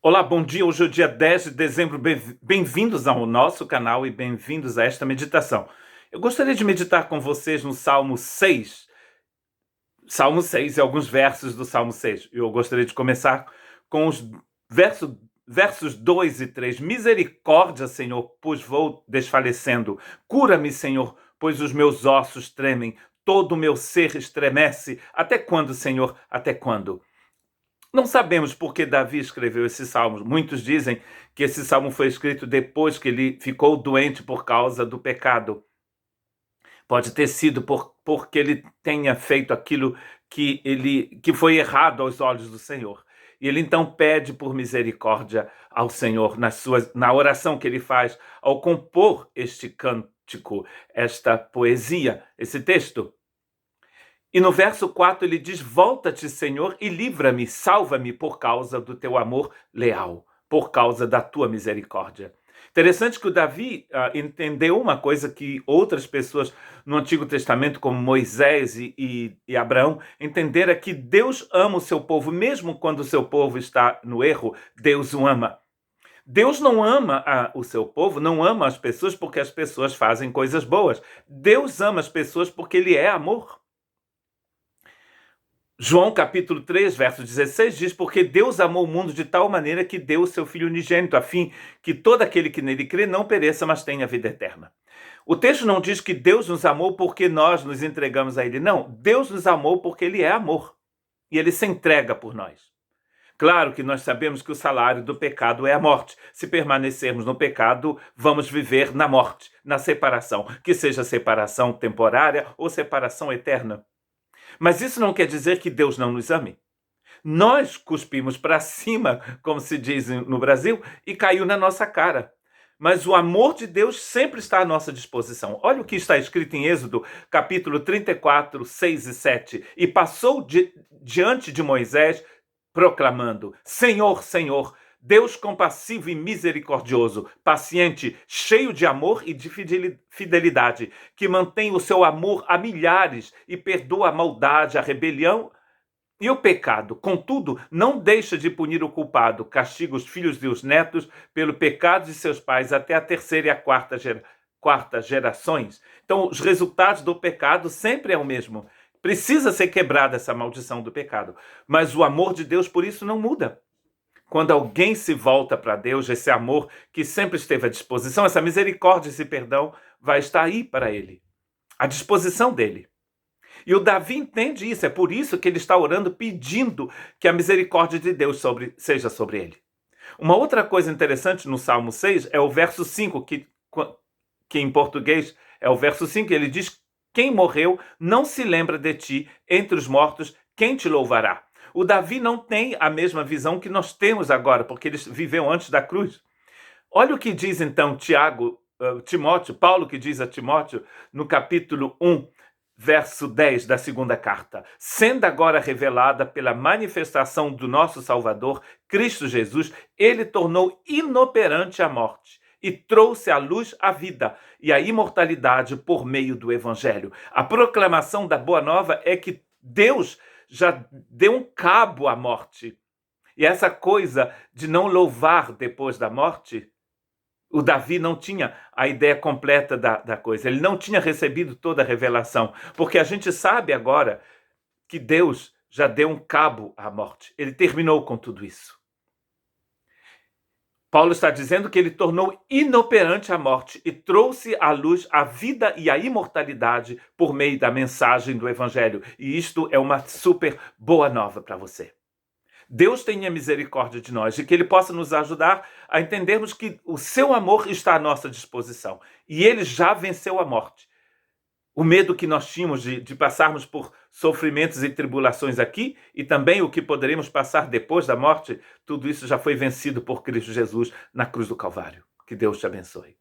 Olá, bom dia. Hoje é o dia 10 de dezembro. Bem-vindos ao nosso canal e bem-vindos a esta meditação. Eu gostaria de meditar com vocês no Salmo 6. Salmo 6 e alguns versos do Salmo 6. Eu gostaria de começar com os versos 2 e 3. Misericórdia, Senhor, pois vou desfalecendo. Cura-me, Senhor, pois os meus ossos tremem. Todo o meu ser estremece. Até quando, Senhor? Até quando? Não sabemos por que Davi escreveu esse salmo. Muitos dizem que esse salmo foi escrito depois que ele ficou doente por causa do pecado. Pode ter sido porque ele tenha feito aquilo que foi errado aos olhos do Senhor. E ele então pede por misericórdia ao Senhor na oração que ele faz ao compor este cântico, esta poesia, esse texto. E no verso 4 ele diz: volta-te, Senhor, e livra-me, salva-me por causa do teu amor leal, por causa da tua misericórdia. Interessante que o Davi entendeu uma coisa que outras pessoas no Antigo Testamento, como Moisés e Abraão, entenderam: que Deus ama o seu povo, mesmo quando o seu povo está no erro, Deus o ama. Deus não ama o seu povo, não ama as pessoas porque as pessoas fazem coisas boas. Deus ama as pessoas porque ele é amor. João capítulo 3, verso 16 diz: porque Deus amou o mundo de tal maneira que deu o seu Filho unigênito, a fim que todo aquele que nele crê não pereça, mas tenha vida eterna. O texto não diz que Deus nos amou porque nós nos entregamos a ele. Não, Deus nos amou porque ele é amor. E ele se entrega por nós. Claro que nós sabemos que o salário do pecado é a morte. Se permanecermos no pecado, vamos viver na morte, na separação, que seja separação temporária ou separação eterna. Mas isso não quer dizer que Deus não nos ame. Nós cuspimos para cima, como se diz no Brasil, e caiu na nossa cara. Mas o amor de Deus sempre está à nossa disposição. Olha o que está escrito em Êxodo, capítulo 34, 6 e 7. E passou diante de Moisés, proclamando: Senhor, Senhor, Deus compassivo e misericordioso, paciente, cheio de amor e de fidelidade, que mantém o seu amor a milhares e perdoa a maldade, a rebelião e o pecado. Contudo, não deixa de punir o culpado, castiga os filhos e os netos pelo pecado de seus pais até a terceira e a quarta gerações. Então, os resultados do pecado sempre é o mesmo. Precisa ser quebrada essa maldição do pecado. Mas o amor de Deus, por isso, não muda. Quando alguém se volta para Deus, esse amor que sempre esteve à disposição, essa misericórdia, esse perdão, vai estar aí para ele, à disposição dele. E o Davi entende isso, é por isso que ele está orando, pedindo que a misericórdia de Deus seja sobre ele. Uma outra coisa interessante no Salmo 6 é o verso 5, que em português é o verso 5, ele diz: quem morreu não se lembra de ti, entre os mortos, quem te louvará? O Davi não tem a mesma visão que nós temos agora, porque ele viveu antes da cruz. Olha o que diz então Timóteo, Paulo que diz a Timóteo, no capítulo 1, verso 10 da segunda carta: sendo agora revelada pela manifestação do nosso Salvador, Cristo Jesus, ele tornou inoperante a morte e trouxe à luz a vida e a imortalidade por meio do Evangelho. A proclamação da Boa Nova é que Deus já deu um cabo à morte. E essa coisa de não louvar depois da morte, o Davi não tinha a ideia completa da coisa. Ele não tinha recebido toda a revelação. Porque a gente sabe agora que Deus já deu um cabo à morte. Ele terminou com tudo isso. Paulo está dizendo que ele tornou inoperante a morte e trouxe à luz a vida e a imortalidade por meio da mensagem do Evangelho. E isto é uma super boa nova para você. Deus tenha misericórdia de nós e que ele possa nos ajudar a entendermos que o seu amor está à nossa disposição. E ele já venceu a morte. O medo que nós tínhamos de passarmos por sofrimentos e tribulações aqui e também o que poderemos passar depois da morte, tudo isso já foi vencido por Cristo Jesus na cruz do Calvário. Que Deus te abençoe.